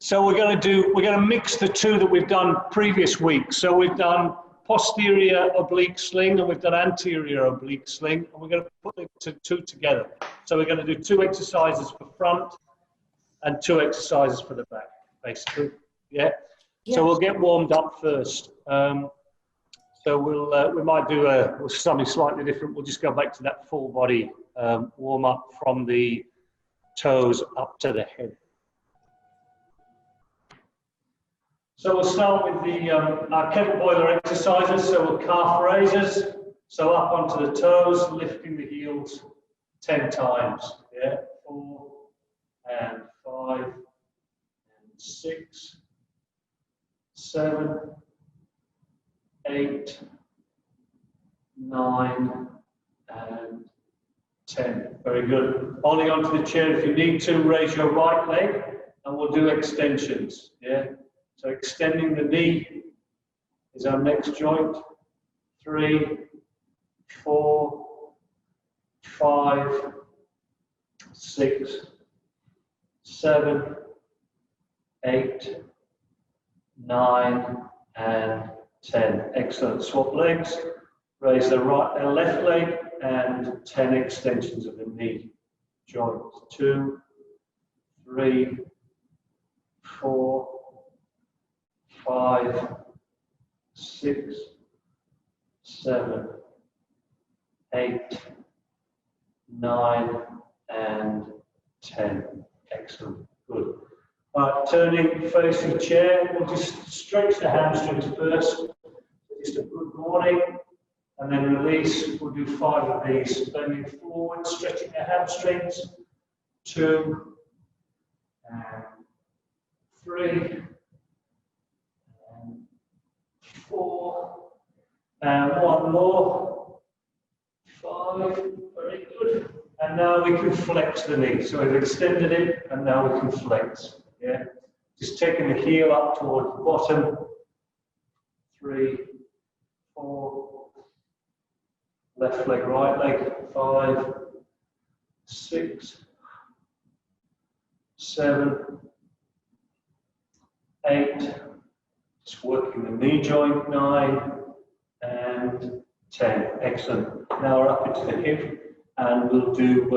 So we're going to mix the two that we've done previous week. So we've done posterior oblique sling and we've done anterior oblique sling, and we're going to put the two together. So we're going to do 2 exercises for front and 2 exercises for the back, basically. Yeah. So we'll get warmed up first. So we might do something slightly different. We'll just go back to that full body warm up from the toes up to the head. So we'll start with the our kettle boiler exercises. So we'll calf raises. So up onto the toes, lifting the heels 10 times. Yeah, 4 and 5 and 6, 7, 8, 9, and 10. Very good. Holding onto the chair. If you need to, raise your right leg, and we'll do extensions. Yeah. So extending the knee is our next joint. 3, 4, 5, 6, 7, 8, 9, and 10. Excellent. Swap legs. Raise the left leg, and 10 extensions of the knee joint. 2, 3, 4, 5, 6, 7, 8, 9, and 10. Excellent. Good. All right, turning, facing chair. We'll just stretch the hamstrings first. Just a good morning. And then release. We'll do 5 of these. Bending forward, stretching the hamstrings. 2, and 3. 4, and 1 more, 5, very good. And now we can flex the knee. So we've extended it, and now we can flex. Yeah, just taking the heel up towards the bottom. 3, 4, left leg, right leg. 5, 6, 7, 8. Just working the knee joint. 9 and 10. Excellent. Now we're up into the hip, and we'll do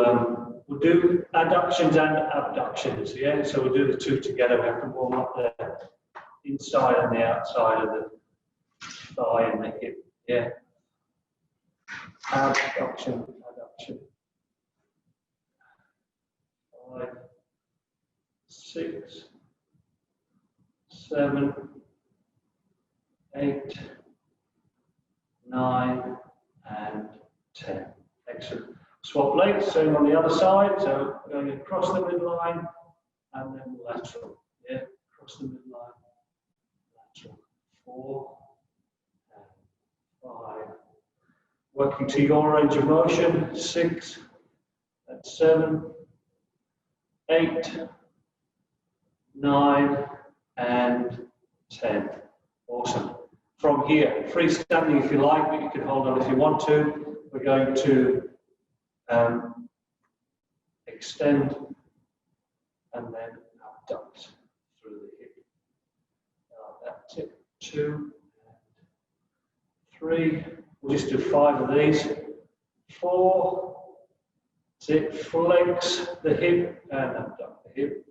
adductions and abductions. Yeah. So we'll do the two together. We have to warm up the inside and the outside of the thigh and the hip. Yeah. Abduction, adduction. 5, 6, 7, 8, 9, and 10. Excellent. Swap legs, same on the other side. So going across the midline and then lateral. Yeah, across the midline, lateral. 4 and 5. Working to your range of motion. 6 and 7, 8, 9, and 10. Awesome. From here, freestanding if you like, but you can hold on if you want to. We're going to extend and then abduct through the hip. That's it. 2 and 3. We'll just do 5 of these. 4. That's it. Flex the hip and abduct the hip.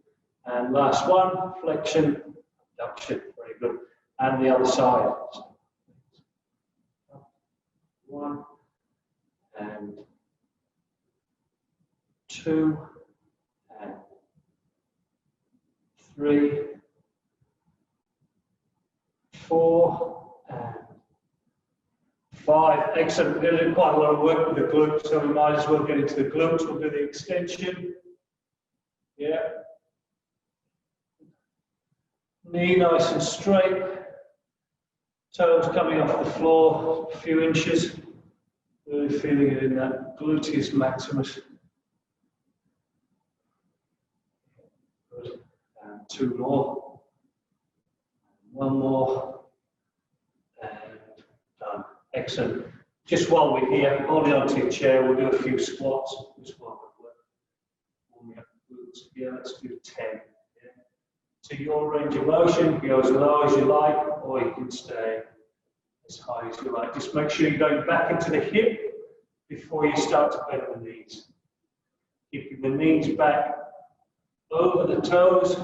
And last one, flexion, abduction. Very good. And the other side. 1 and 2 and 3, 4 and 5. Excellent. We're going to do quite a lot of work with the glutes, so we might as well get into the glutes. We'll do the extension. Yeah. Knee nice and straight. Toes coming off the floor a few inches. Really feeling it in that gluteus maximus. Good. And 2 more. 1 more. And done. Excellent. Just while we're here, holding onto your chair, we'll do a few squats. Just while we're warming up the glutes. Yeah, let's do 10. Yeah. to your range of motion. Go as low as you like, or you can stay as high as you like. Just make sure you're going back into the hip before you start to bend the knees. Keeping the knees back over the toes,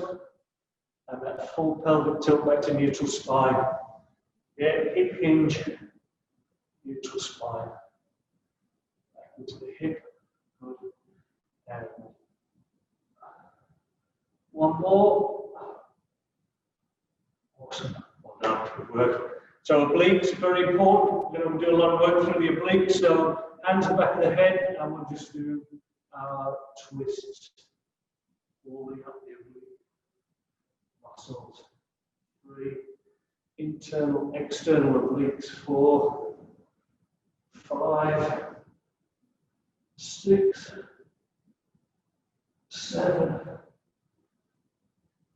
and that full pelvic tilt back to neutral spine. Yeah, hip hinge, neutral spine. Back into the hip. Good. And one more. Awesome. Well done. Good work. So obliques, very important. We're going to do a lot of work through the obliques. So hands at the back of the head, and we'll just do twists. Warming up the oblique muscles. 3. Internal, external obliques. 4, 5, 6, 7,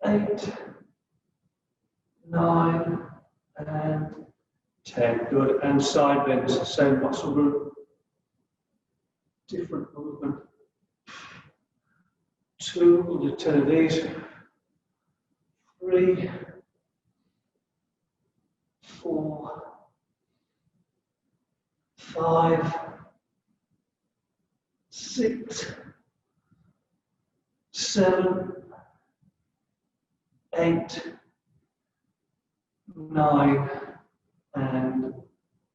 8, 9, and 10. Good. And side bends, same muscle group. Different movement. 2, we'll do 10 of these. 3, 4, 5, 6, 7, 8, 9, and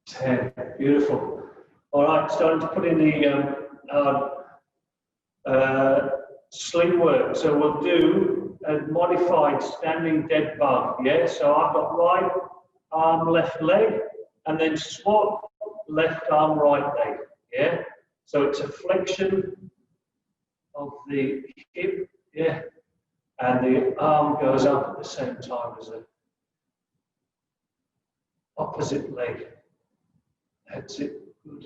10. Beautiful. All right, starting to put in the sling work. So we'll do a modified standing dead bug. Yeah, so I've got right arm, left leg, and then swap left arm, right leg. Yeah, so it's a flexion of the hip. Yeah, and the arm goes up at the same time as the opposite leg. That's it. Good.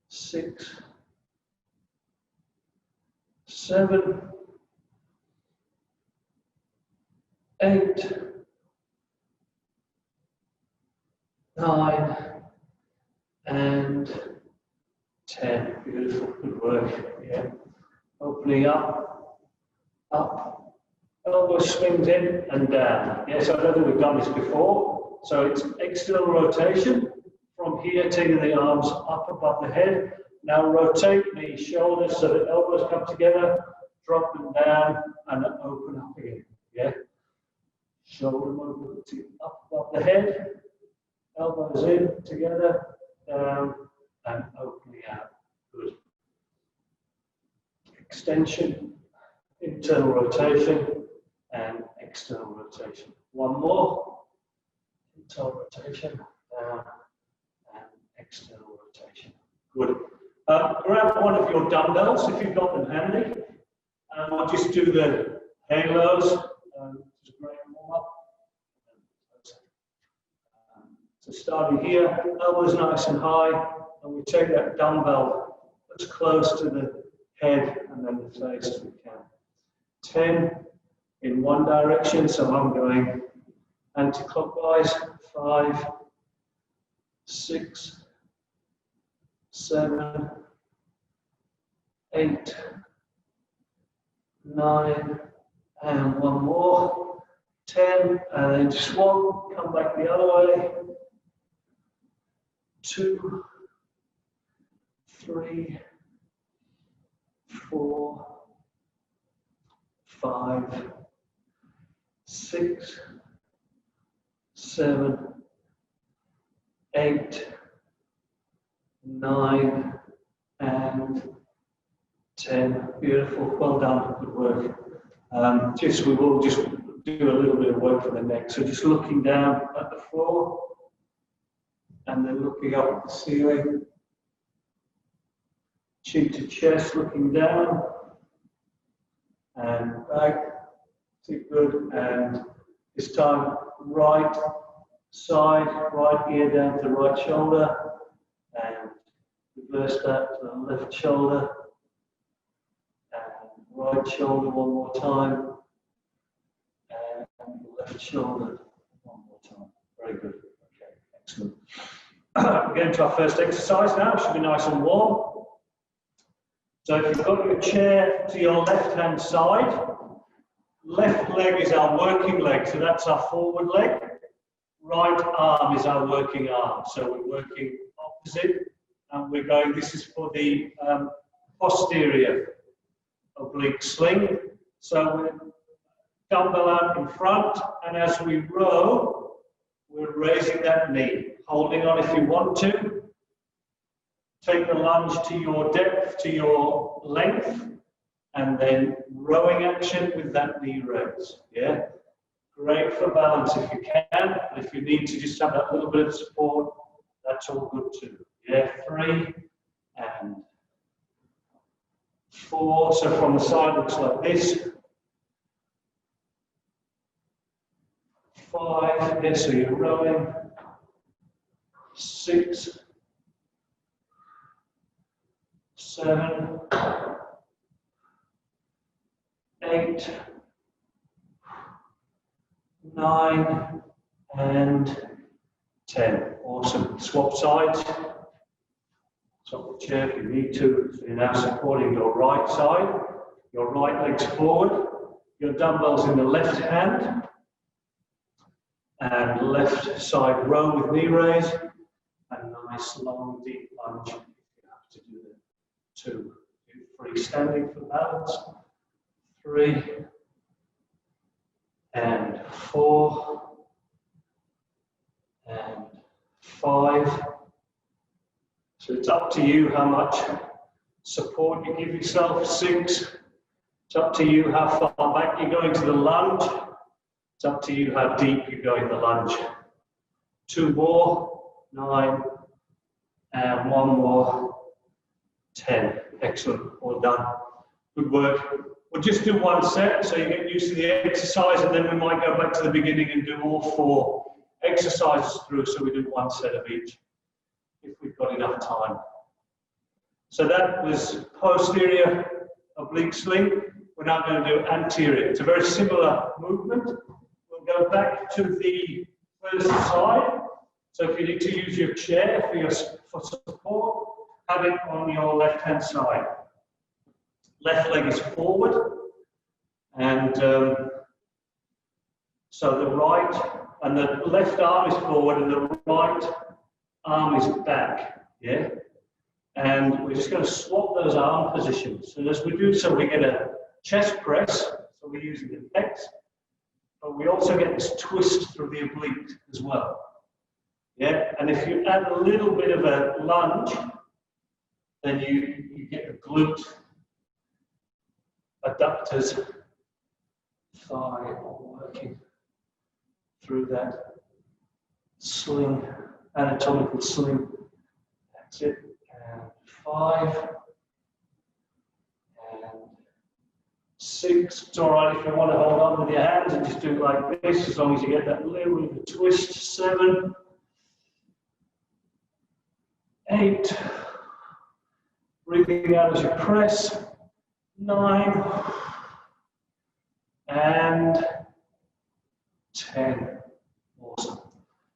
6, 7, 8, 9, and 10. Beautiful. Good work. Yeah. Opening up, up, elbow swings in and down. Yeah, so I don't think we've done this before. So it's external rotation from here, taking the arms up above the head. Now rotate the shoulders so the elbows come together, drop them down, and open up again. Yeah. Shoulder mobility up above the head, elbows in together, down, and opening out. Good. Extension, internal rotation, and external rotation. One more. Internal rotation, down, and external rotation. Good. Grab one of your dumbbells if you've got them handy. And we'll just do the halos. Just a great warm up. So starting here, elbows nice and high, and we take that dumbbell as close to the head and then the face as we can. 10 in one direction, so I'm going anti-clockwise. 5, 6, 7, 8, 9, and one more. 10, and then swap, come back the other way. 2, 3, 4, 5, 6, 7, 8, 9, and 10. Beautiful. Well done. Good work. We will just do a little bit of work for the neck. So just looking down at the floor and then looking up at the ceiling. Chin to chest, looking down and back. Good. And this time, right side, right ear down to the right shoulder, and reverse that to the left shoulder, and right shoulder one more time, and left shoulder one more time. Very good. Okay, excellent. We're getting to our first exercise now. It should be nice and warm. So if you've got your chair to your left-hand side, left leg is our working leg, so that's our forward leg. Right arm is our working arm, so we're working opposite, and we're going, this is for the posterior oblique sling. So we're dumbbell out in front, and as we row, we're raising that knee, holding on if you want to. Take the lunge to your depth, to your length, and then rowing action with that knee raise. Yeah, great for balance if you can. If you need to just have that little bit of support, that's all good too. Yeah, 3 and 4. So from the side, looks like this. 5. Yeah, so you're rowing. 6. 7, 8, 9, and 10. Awesome. Swap sides. Swap the chair if you need to. So you're now supporting your right side. Your right leg's forward. Your dumbbells in the left hand. And left side row with knee raise. And nice long deep lunge if you have to do that. 2. Do 3 standing for balance. 3 and 4 and 5. So it's up to you how much support you give yourself. 6. It's up to you how far back you go into the lunge. It's up to you how deep you go in the lunge. 2 more. 9 and 1 more. 10. Excellent. Well done. Good work. We'll just do 1 set so you get used to the exercise, and then we might go back to the beginning and do all 4 exercises through, so we do 1 set of each if we've got enough time. So that was posterior oblique sling. We're now going to do anterior. It's a very similar movement. We'll go back to the first side. So if you need to use your chair for support, have it on your left-hand side. Left leg is forward, and so the right and the left arm is forward, and the right arm is back. Yeah, and we're just going to swap those arm positions. So as we do so, we get a chest press. So we're using the pecs, but we also get this twist through the oblique as well. Yeah, and if you add a little bit of a lunge, then you get a glute adductors thigh working through that sling, anatomical sling. That's it. And 5 and 6. It's all right if you want to hold on with your hands and just do it like this, as long as you get that little bit of a twist. 7, 8. Breathing out as you press. 9 and 10. Awesome.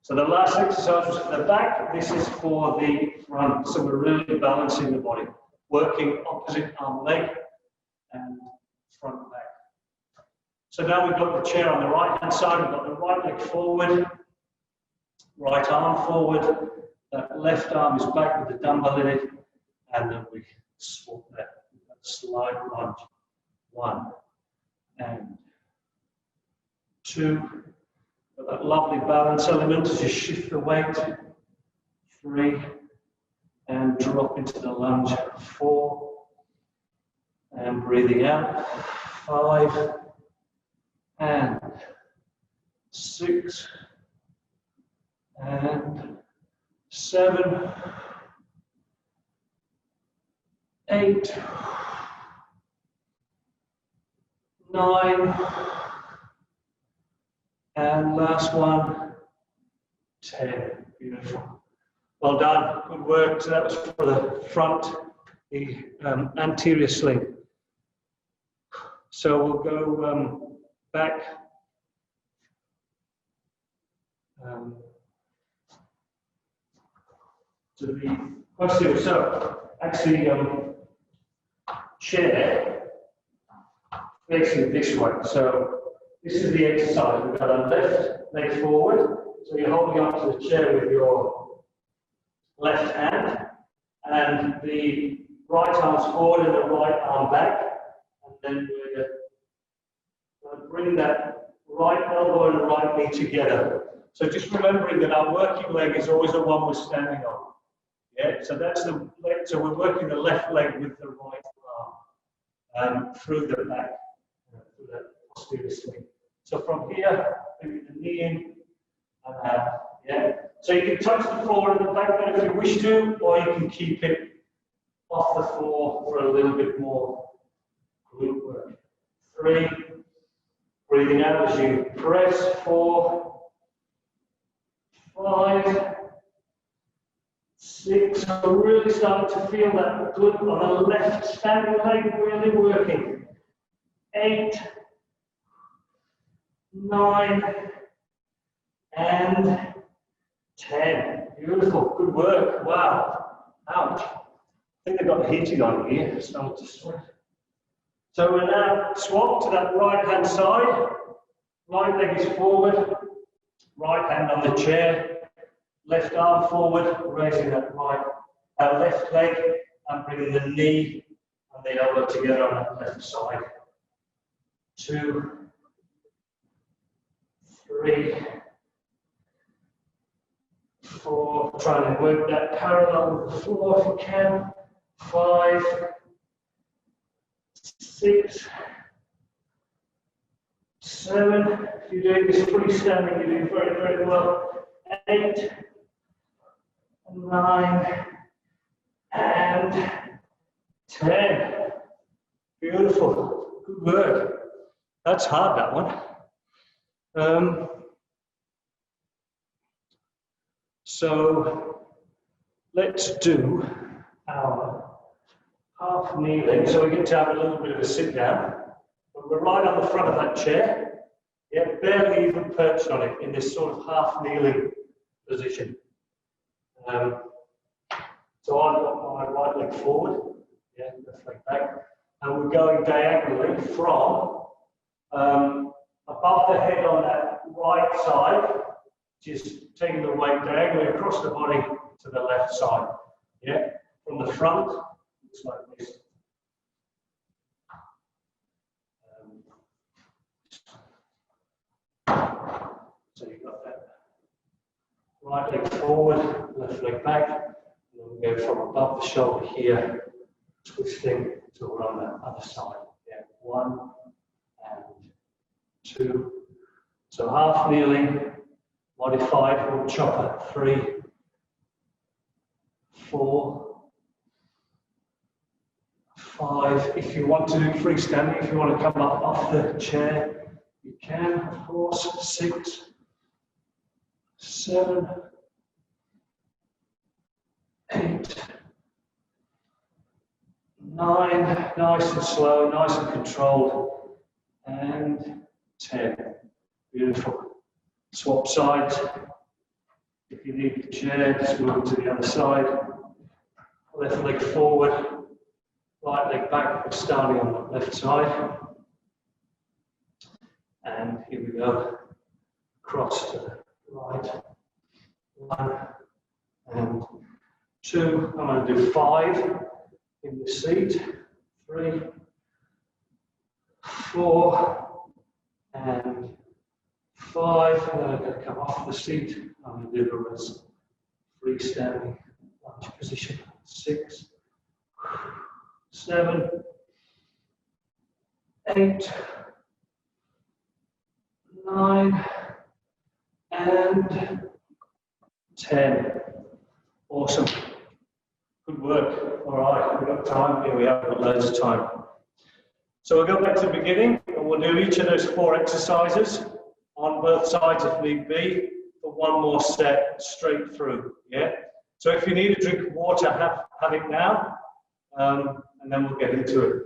So the last exercise was for the back. This is for the front. So we're really balancing the body, working opposite arm leg and front back. So now we've got the chair on the right hand side. We've got the right leg forward, right arm forward. That left arm is back with the dumbbell in it, and then we swap that. Slide lunge. 1 and 2. Got that lovely balance element as you shift the weight. 3 and drop into the lunge. 4 and breathing out. 5 and 6 and 7, 8, 9, and last one, 10. Beautiful. Well done. Good work. So that was for the front, the anterior sling. So we'll go back. To the posterior. So actually, chair facing this way. So this is the exercise. We've got our left leg forward. So you're holding onto the chair with your left hand, and the right arm's forward and the right arm back. And then we're going to bring that right elbow and right knee together. So just remembering that our working leg is always the one we're standing on. Yeah, so that's the leg. So we're working the left leg with the right arm through the back, through the posterior sling. So from here, bring the knee in and out. Yeah. So you can touch the floor and the back bed if you wish to, or you can keep it off the floor for a little bit more glute work. 3. Breathing out as you press. 4, 5, 6. So really starting to feel that glute on the left standing leg really working. 8, 9, and 10. Beautiful. Good work. Wow. Ouch. I think they've got the heating on here. It's starting to sweat. So we'll now swap to that right hand side. Right leg is forward. Right hand on the chair. Left arm forward, raising that left leg, and bringing the knee and the elbow together on that left side. 2, 3, 4. Try and work that parallel with the floor if you can. 5, 6, 7. If you're doing this freestanding, you're doing very, very well. 8, 9, and 10. Beautiful. Good work. That's hard, that one. So let's do our half kneeling. So we get to have a little bit of a sit down. But we're right on the front of that chair. Yeah, barely even perched on it in this sort of half kneeling position. So I've got my right leg forward, yeah, left leg back, and we're going diagonally from above the head on that right side, just taking the weight diagonally across the body to the left side. Yeah, from the front, looks like this. So you've got that right leg forward, left leg back, and then we go from above the shoulder here, twisting till we're on the other side. Yeah, 1 and 2. So half kneeling, modified or chopper. 3, 4, 5. If you want to do freestanding, if you want to come up off the chair, you can, of course. 6, 7, 8, 9, nice and slow, nice and controlled, and 10. Beautiful. Swap sides. If you need the chair, just move to the other side. Left leg forward, right leg back, starting on the left side. And here we go. Cross to the right. 1 and 2. I'm going to do 5 in the seat. 3, 4, and 5. And then I'm going to come off the seat. I'm going to do the rest freestanding lunge position. 6, 7, 8, 9, and 10. Awesome. Good work. All right, we've got time here. We have got loads of time. So we'll go back to the beginning, and we'll do each of those 4 exercises on both sides if need be for 1 more set straight through. Yeah. So if you need a drink of water, have it now, and then we'll get into it.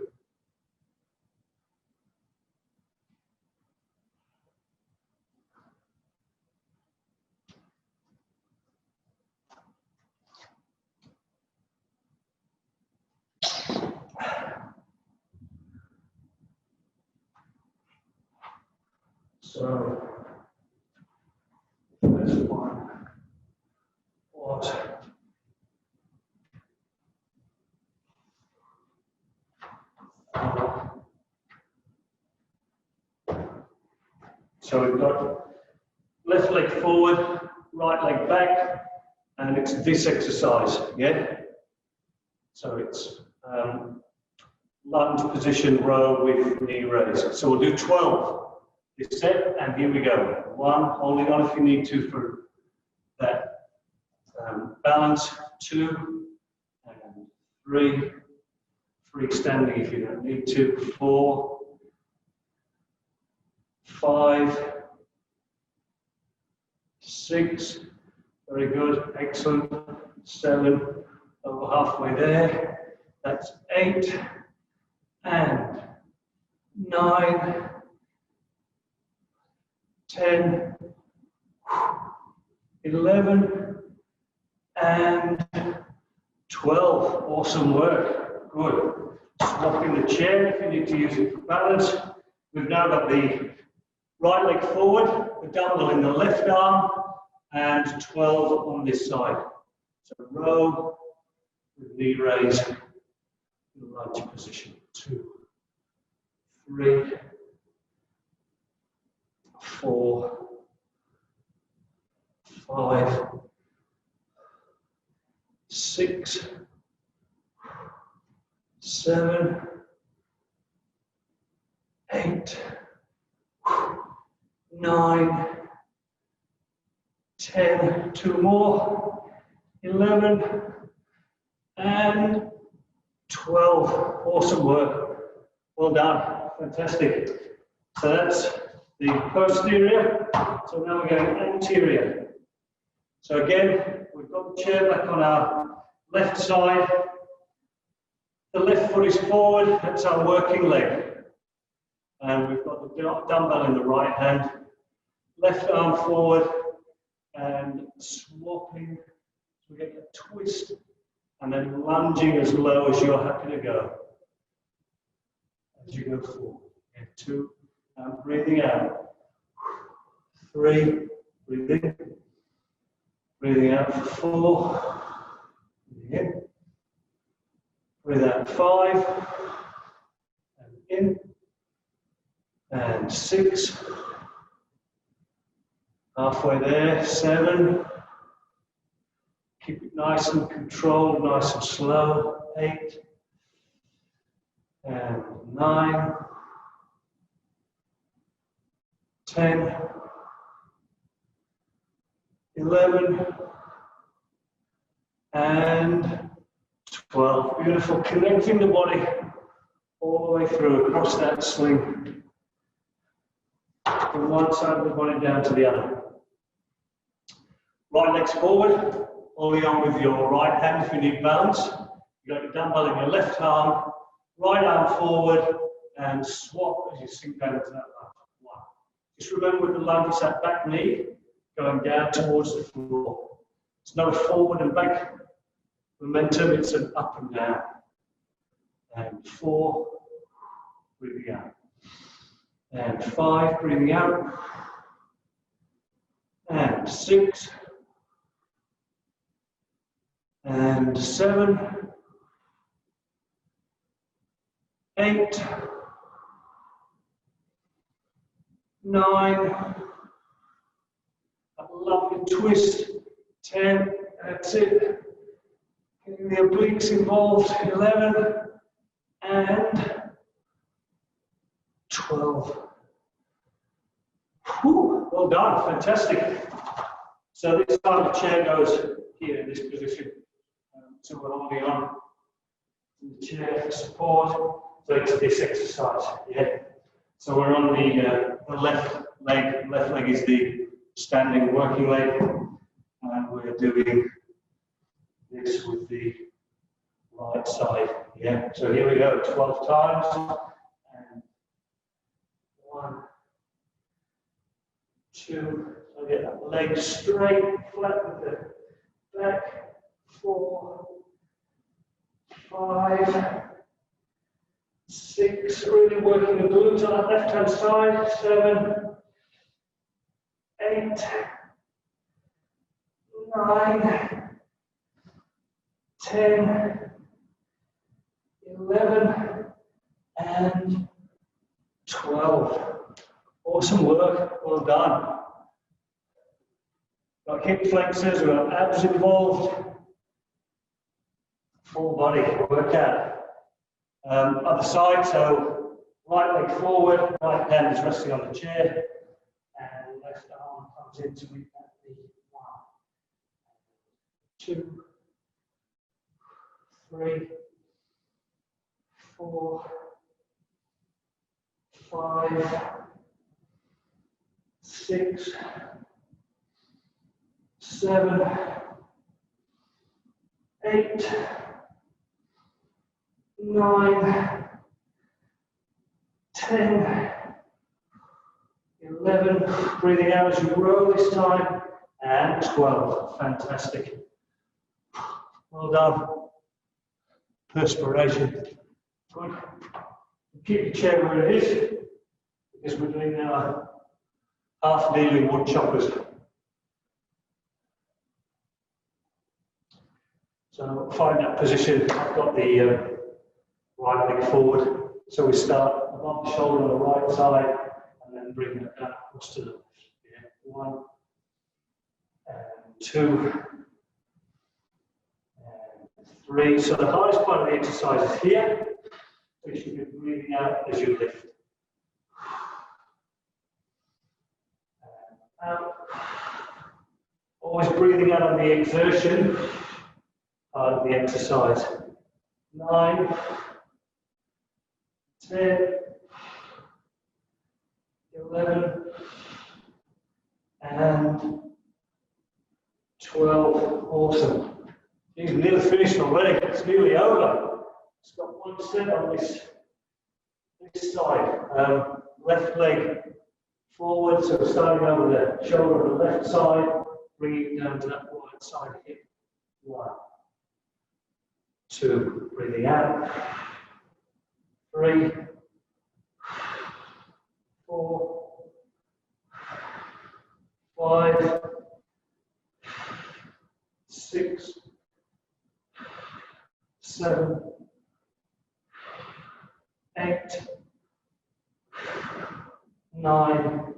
So let's find what. So we've got left leg forward, right leg back, and it's this exercise, yeah? So it's lunge position row with knee raise. So we'll do 12 this set, and here we go. 1, holding on if you need to for that balance. 2, and 3, free standing if you don't need to. 4, 5, 6, very good, excellent. 7, over halfway there. That's 8, and 9, 10, 11, and 12. Awesome work. Good. Swapping the chair if you need to use it for balance. We've now got the right leg forward, the dumbbell in the left arm, and 12 on this side. So row with knee raise in lunge position. 2, 3, 4, 5, 6, 7, 8, 9, 10, 2 more, 11, and 12. Awesome work. Well done. Fantastic. So that's the posterior. So now we're going anterior. So again, we've got the chair back on our left side. The left foot is forward. That's our working leg. And we've got the dumbbell in the right hand. Left arm forward and swapping. So we get a twist and then lunging as low as you're happy to go. As you go forward. And 2, and breathing out. 3, breathing. Breathing out for 4. Breathing in. Breathe out 5. And in. And 6. Halfway there. 7. Keep it nice and controlled, nice and slow. 8. And 9. 10. 11. And 12. Beautiful. Connecting the body all the way through across that sling. From one side of the body down to the other. Right legs forward, holding on with your right hand if you need balance. You've got your dumbbell in your left arm, right arm forward, and swap as you sink down into that lunge. 1. Just remember with the lunge, it's that back knee going down towards the floor. It's not a forward and back momentum, it's an up and down. And 4, breathing out. And 5, breathing out. And 6. And 7. 8. 9. A lovely twist. 10. That's it. Getting the obliques involved. 11. And 12. Whew, well done, fantastic. So this time the chair goes here in this position. So we're holding on to the chair for support. So it's this exercise, yeah. So we're on the left leg. Left leg is the standing working leg. And we're doing this with the right side, yeah. So here we go, 12 times. And 1, 2, so get that leg straight, flat with the back. 4, 5, 6, really working the glutes on that left hand side. 7, 8, 9, 10, 11, and 12. Awesome work, well done. Got hip flexors, we've got abs involved. Full body workout. Other side, so right leg forward, right hand is resting on the chair, and left arm comes into it at the 1, 2, 3, 4, 5, 6, 7, 8, 9, 10, 11, breathing out as you row this time, and 12. Fantastic. Well done. Perspiration. Good. Keep your chair where it is, because we're doing our half kneeling wood choppers. So find that position. I've got the right leg forward. So we start above the shoulder on the right side and then bring it down across to the left. Yeah. 1 and 2 and 3. So the highest part of the exercise is here. So you should be breathing out as you lift. And out. Always breathing out on the exertion part of the exercise. 9, 10, 11, and 12. Awesome. He's nearly finished already. It's nearly over. It's got 1 set on this side. Left leg forward, so starting over the shoulder on the left side, bringing it down to that right side hip. 1, 2, breathing out. 3, 4, 5, 6, 7, 8, 9,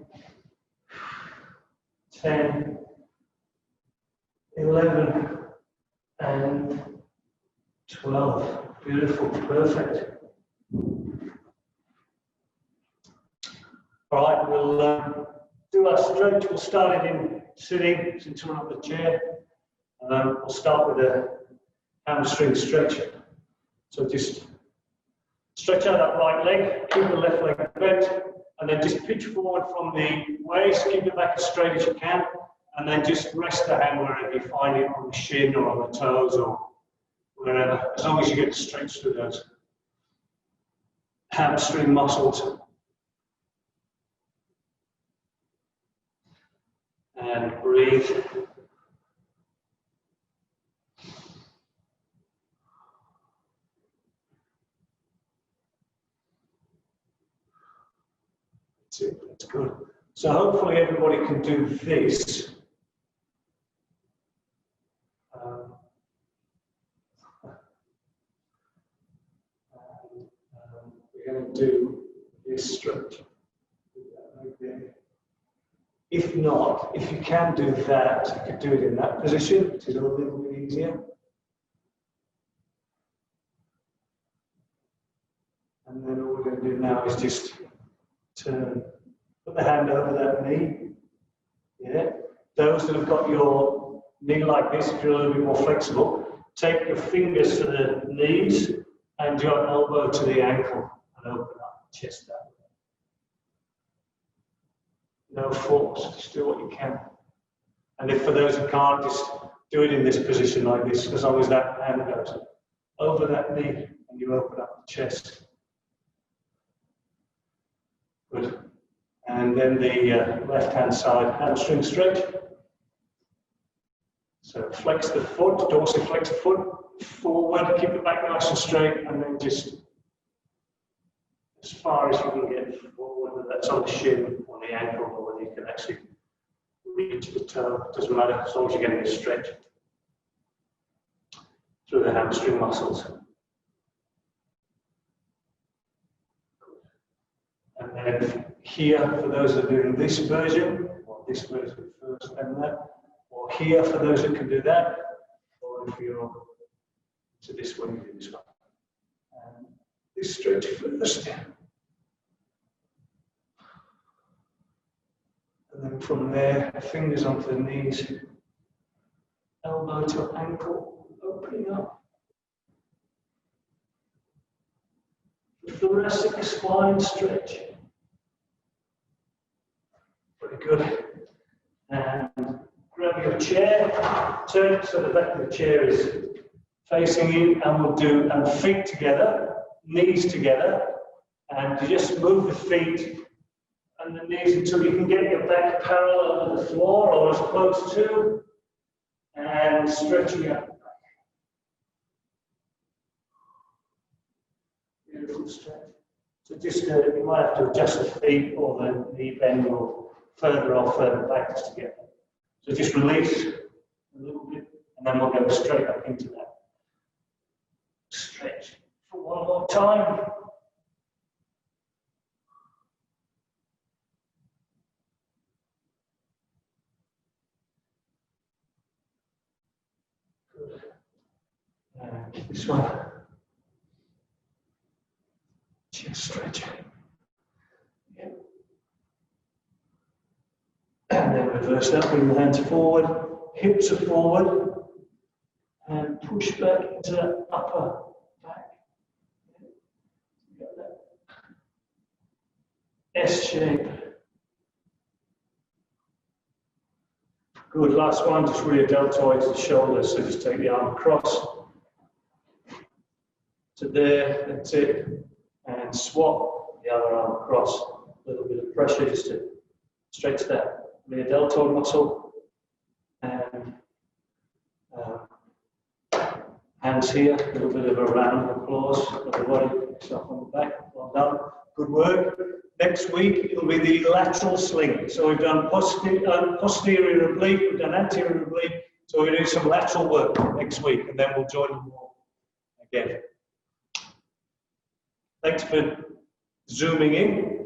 10, 11, and 12. Beautiful, perfect. All right, we'll do our stretch. We'll start it in sitting, since we're on the chair. We'll start with a hamstring stretch. So just stretch out that right leg, keep the left leg bent, and then just pitch forward from the waist, keep it back as straight as you can, and then just rest the hand wherever you find it, on the shin or on the toes or wherever, as long as you get a stretch through those hamstring muscles. And breathe. That's it, that's good. So hopefully everybody can do this. We're going to do this stretch. If not, if you can do that, you could do it in that position, which is a little bit easier. And then all we're going to do now is just turn, put the hand over that knee. Yeah. Those that have got your knee like this, if you're a little bit more flexible, take your fingers to the knees and your elbow to the ankle and open up the chest that way. No force, just do what you can. And if for those who can't, just do it in this position like this, as long as that hand goes over that knee and you open up the chest. Good. And then the left-hand side hamstring stretch. So flex the foot, dorsiflex the foot forward, keep the back nice and straight, and then just as far as you can get forward, whether that's on the shin, on the ankle, or whether you can actually reach reach the toe, doesn't matter, as long as you're getting a stretch through the hamstring muscles. And then here, for those that are doing this version, or this version first and that, or here for those that can do that, or if you're to this one, you do this one. And this stretch first. And then from there, fingers onto the knees, elbow to ankle, opening up. The thoracic spine stretch. Pretty good. And grab your chair, turn it so the back of the chair is facing you, and we'll do feet together, knees together, and you just move the feet and the knees until you can get your back parallel to the floor or as close to, and stretching out the back. Beautiful stretch. So just you might have to adjust the feet or the knee bend or further or further back just to get there. So just release a little bit, and then we'll go straight up into that. Stretch for one more time. Good. And this one. Just stretch. Yeah. And then reverse that, bring the hands forward, hips are forward, and push back into that upper back. Got that S shape. Good, last one, just rear deltoids the shoulders, so just take the arm across to there, that's it, and swap the other arm across. A little bit of pressure just to stretch that rear deltoid muscle, and hands here, a little bit of a round of applause, everybody, yourself on the back, well done, good work. Next week it'll be the lateral sling. So we've done posterior oblique, we've done anterior oblique, so we're doing some lateral work next week, and then we'll join them all again. Thanks for zooming in.